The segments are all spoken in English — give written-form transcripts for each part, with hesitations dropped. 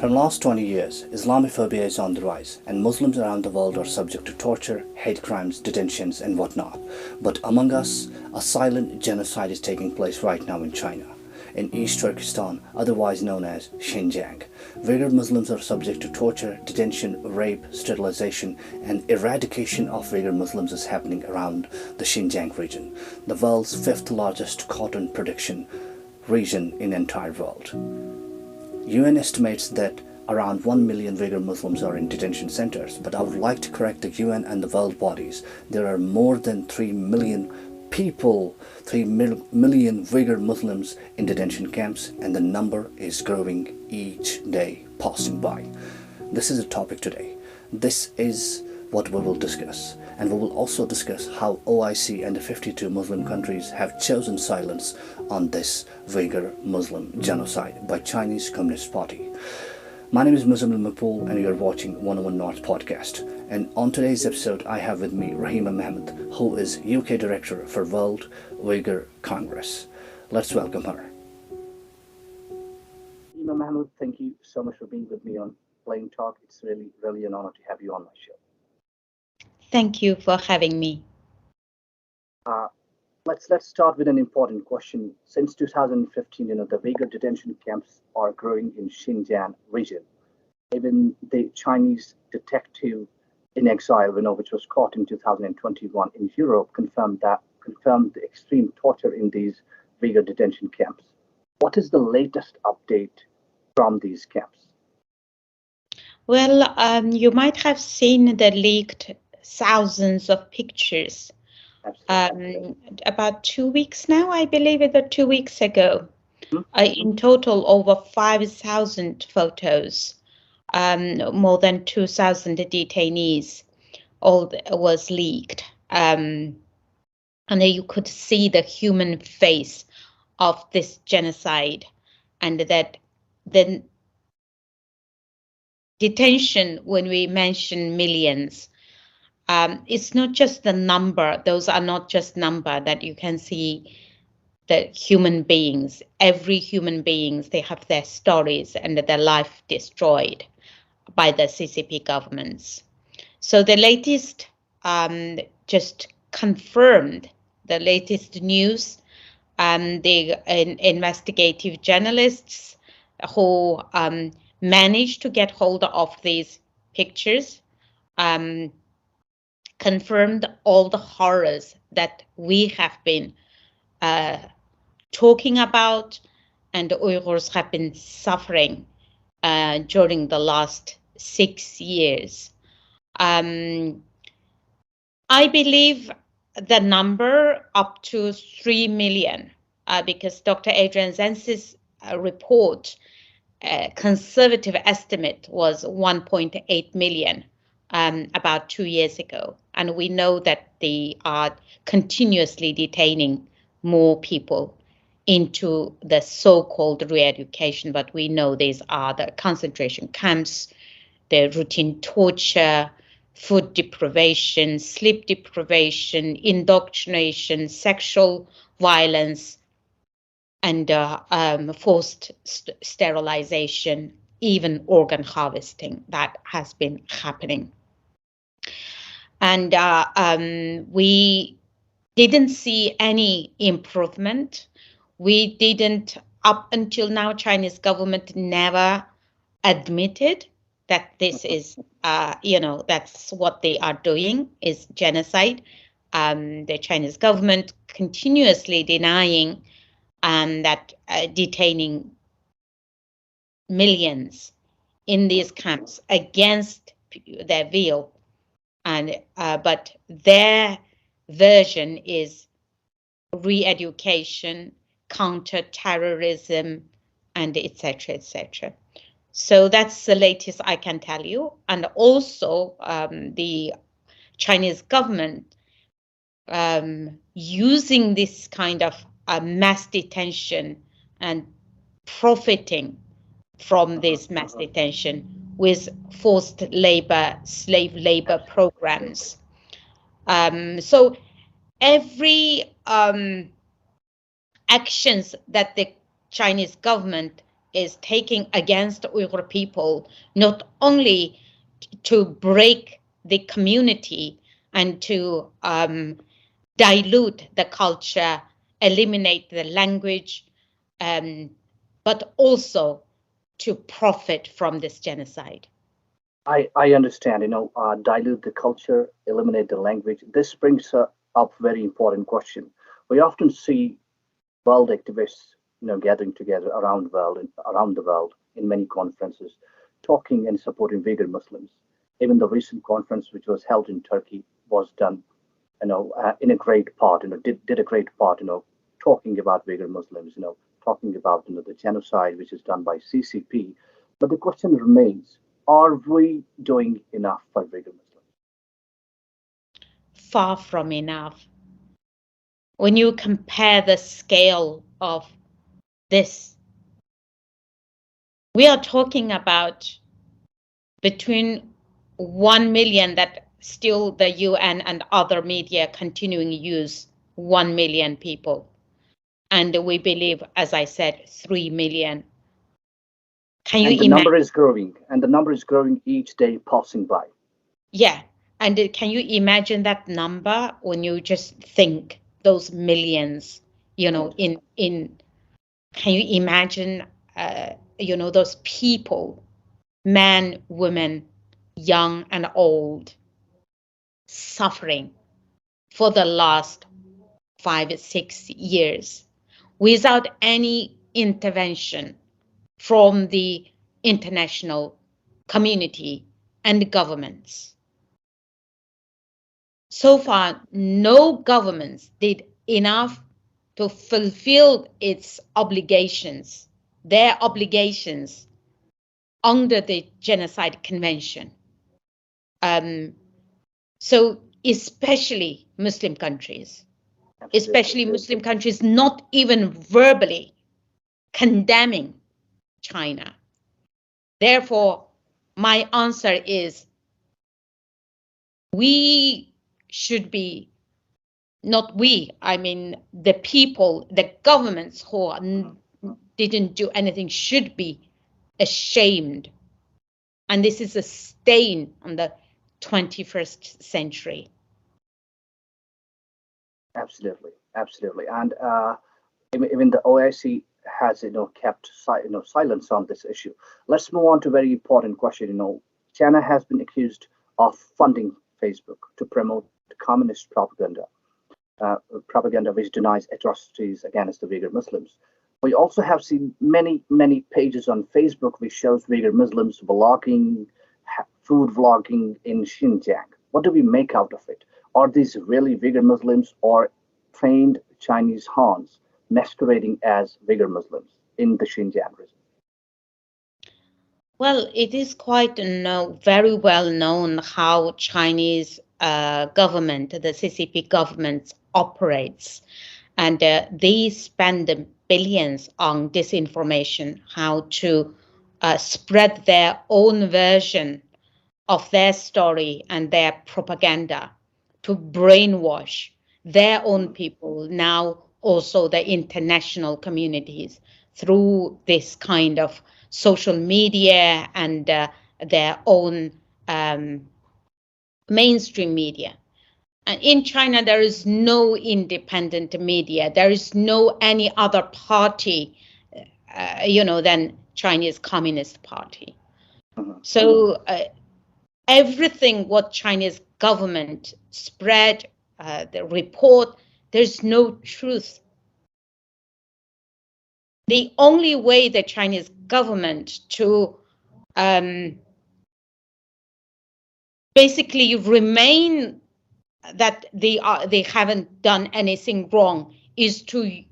For the last 20 years, Islamophobia is on the rise, and Muslims around the world are subject to torture, hate crimes, detentions, and whatnot. But among us, a silent genocide is taking place right now in China, in East Turkistan, otherwise known as Xinjiang. Uyghur Muslims are subject to torture, detention, rape, sterilization, and eradication of Uyghur Muslims is happening around the Xinjiang region, the world's fifth largest cotton production region in the entire world. UN estimates that around 1 million Uyghur Muslims are in detention centers, but I would like to correct the UN and the world bodies. There are more than 3 million people, 3 million Uyghur Muslims in detention camps, and the number is growing each day passing by. This is a topic today. This is what we will discuss, and we will also discuss how OIC and the 52 Muslim countries have chosen silence on this Uyghur Muslim genocide by Chinese Communist Party. My name is Muzammil Makpool, and you are watching 101 North podcast. And on today's episode, I have with me Rahima Mahmut, who is UK Director for World Uyghur Congress. Let's welcome her. Rahima Mahmut, thank you so much for being with me on Plain Talk. It's really an honor to have you on my show. Thank you for having me. Let's start with an important question. Since 2015, the Uyghur detention camps are growing in Xinjiang region. Even the Chinese detective in exile, which was caught in 2021 in Europe, confirmed the extreme torture in these Uyghur detention camps. What is the latest update from these camps? Well, you might have seen the leaked thousands of pictures. About 2 weeks now, I believe it was 2 weeks ago. In total, over 5,000 photos, more than 2,000 detainees, all was leaked. And you could see the human face of this genocide, and that the detention, when we mention millions, it's not just the number. Those are not just number that you can see. The human beings, every human beings, they have their stories and their life destroyed by the CCP governments. So the latest just confirmed the latest news. The investigative journalists who managed to get hold of these pictures confirmed all the horrors that we have been talking about, and the Uyghurs have been suffering during the last 6 years. I believe the number up to 3 million, because Dr. Adrian Zenzi's report, conservative estimate was 1.8 million about 2 years ago. And we know that they are continuously detaining more people into the so-called re-education, but we know these are the concentration camps, the routine torture, food deprivation, sleep deprivation, indoctrination, sexual violence, and forced sterilization, even organ harvesting that has been happening. And we didn't see any improvement. We didn't, up until now, Chinese government never admitted that this is, that's what they are doing, is genocide. The Chinese government continuously denying that detaining millions in these camps against their will. And but their version is re-education, counter-terrorism, and etc., etc. So that's the latest I can tell you. And also the Chinese government using this kind of mass detention and profiting from this mass detention with forced labor, slave labor programs. So every actions that the Chinese government is taking against Uyghur people, not only to break the community and to dilute the culture, eliminate the language, but also to profit from this genocide. I understand, dilute the culture, eliminate the language. This brings up very important question. We often see world activists, gathering together around the world in many conferences, talking and supporting Uyghur Muslims. Even the recent conference, which was held in Turkey, was done, in a great part, did a great part, talking about Uyghur Muslims, talking about, the genocide which is done by CCP. But the question remains: are we doing enough for Uyghur Muslims? Far from enough. When you compare the scale of this, we are talking about between 1 million that still the UN and other media continuing use 1 million people. And we believe, as I said, 3 million. Can you And the imagine? number is growing, and the number is growing each day passing by. Yeah. And can you imagine that number when you just think those millions, in can you imagine, those people, men, women, young and old, suffering for the last 5 6 years without any intervention from the international community and governments. So far, no governments did enough to fulfill its obligations, their obligations under the Genocide Convention. So especially Muslim countries, not even verbally condemning China. Therefore, my answer is we should be, not we, I mean the people, the governments who didn't do anything should be ashamed. And this is a stain on the 21st century. Absolutely, absolutely. And even the OIC has, kept silence on this issue. Let's move on to a very important question. China has been accused of funding Facebook to promote communist propaganda which denies atrocities against the Uyghur Muslims. We also have seen many pages on Facebook which shows Uyghur Muslims vlogging, food vlogging in Xinjiang. What do we make out of it? Are these really Uyghur Muslims or trained Chinese Hans masquerading as Uyghur Muslims in the Xinjiang region? Well, it is quite very well known how Chinese government, the CCP government, operates, and they spend billions on disinformation, how to spread their own version of their story and their propaganda to brainwash their own people, now also the international communities, through this kind of social media and their own mainstream media. And in China, there is no independent media. There is no any other party, than Chinese Communist Party. So everything what Chinese government spread, the report, there's no truth. The only way the Chinese government to basically remain that they haven't done anything wrong is to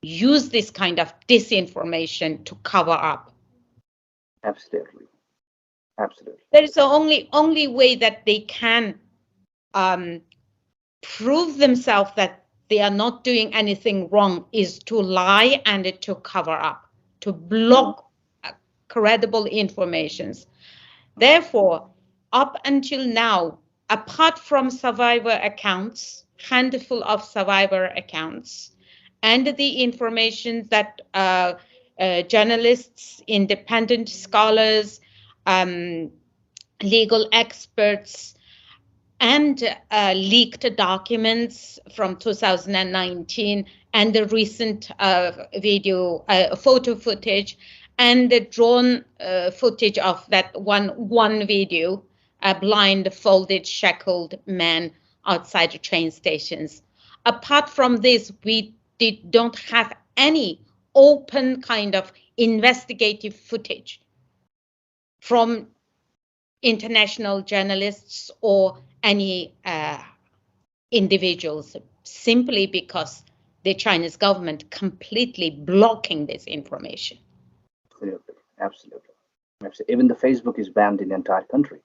use this kind of disinformation to cover up. Absolutely. That is the only way that they can prove themselves that they are not doing anything wrong, is to lie and to cover up, to block credible informations. Therefore, up until now, apart from survivor accounts, handful of survivor accounts, and the information that journalists, independent scholars, legal experts, and leaked documents from 2019, and the recent photo footage, and the drone footage of that one video, a blindfolded, shackled man outside the train stations. Apart from this, we don't have any open kind of investigative footage from international journalists or any individuals, simply because the Chinese government completely blocking this information. Absolutely, absolutely. Even the Facebook is banned in the entire country.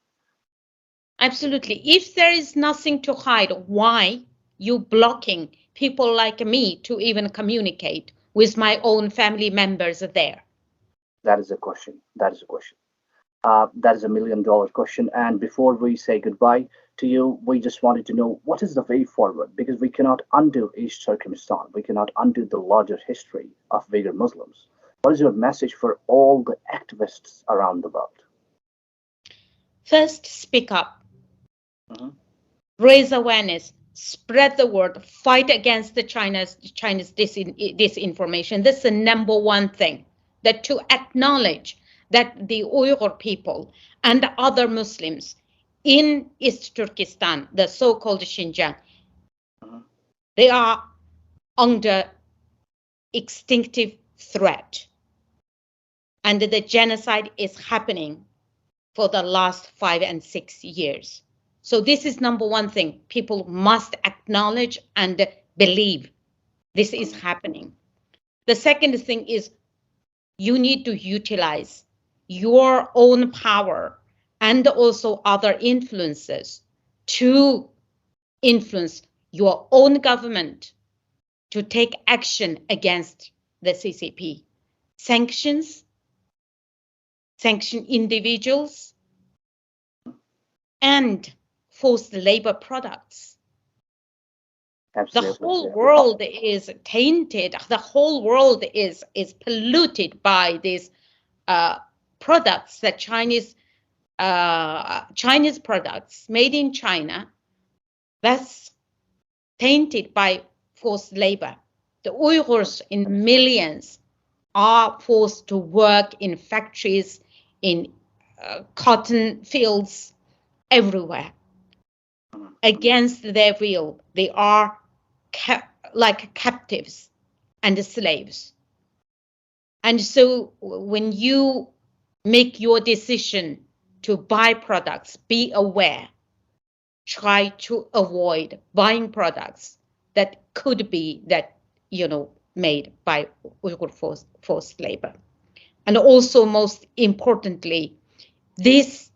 Absolutely. If there is nothing to hide, why you blocking people like me to even communicate with my own family members there? That is a question. That is a question. That is $1 million question. And before we say goodbye to you, we just wanted to know what is the way forward, because we cannot undo East Turkestan. We cannot undo the larger history of Uyghur Muslims. What is your message for all the activists around the world? First, speak up. Raise awareness, spread the word, fight against the Chinese disinformation. This is the number one thing, that to acknowledge that the Uyghur people and other Muslims in East Turkestan, the so-called Xinjiang, they are under extinctive threat. And the genocide is happening for the last 5 and 6 years. So this is number one thing. People must acknowledge and believe this is happening. The second thing is you need to utilize your own power and also other influences to influence your own government to take action against the CCP. Sanction individuals, and forced labor products. Absolutely. The whole world is tainted. The whole world is polluted by these products, that Chinese products made in China, that's tainted by forced labor. The Uyghurs in millions are forced to work in factories, in cotton fields, everywhere, against their will. They are like captives and slaves. And so when you make your decision to buy products, be aware. Try to avoid buying products that could be made by Uyghur forced labor. And also, most importantly, this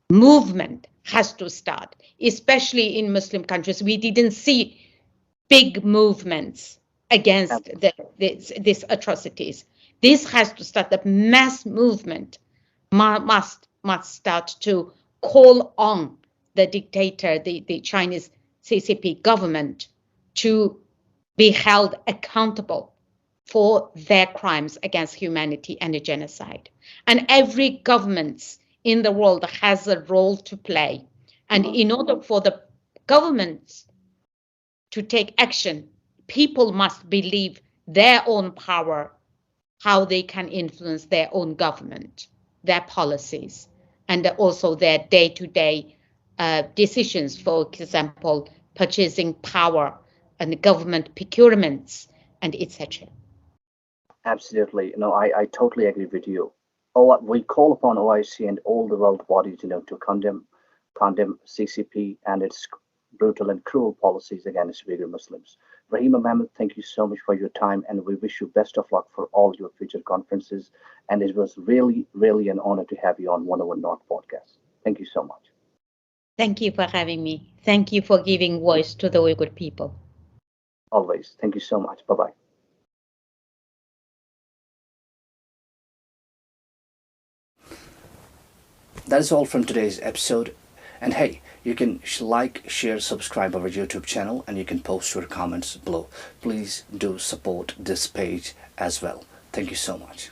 movement has to start, especially in Muslim countries. We didn't see big movements against these atrocities. This has to start. The mass movement must start to call on the dictator, the Chinese CCP government, to be held accountable for their crimes against humanity and a genocide. And every government in the world has a role to play. And in order for the governments to take action, people must believe their own power, how they can influence their own government, their policies, and also their day-to-day decisions, for example, purchasing power and government procurements, and etc. Absolutely. No, I totally agree with you. We call upon OIC and all the world bodies, to condemn CCP and its brutal and cruel policies against Uyghur Muslims. Rahima Mahmut, thank you so much for your time, and we wish you best of luck for all your future conferences. And it was really, really an honor to have you on 101 North podcast. Thank you so much. Thank you for having me. Thank you for giving voice to the Uyghur people. Always. Thank you so much. Bye-bye. That is all from today's episode. And hey, you can like, share, subscribe our YouTube channel, and you can post your comments below. Please do support this page as well. Thank you so much.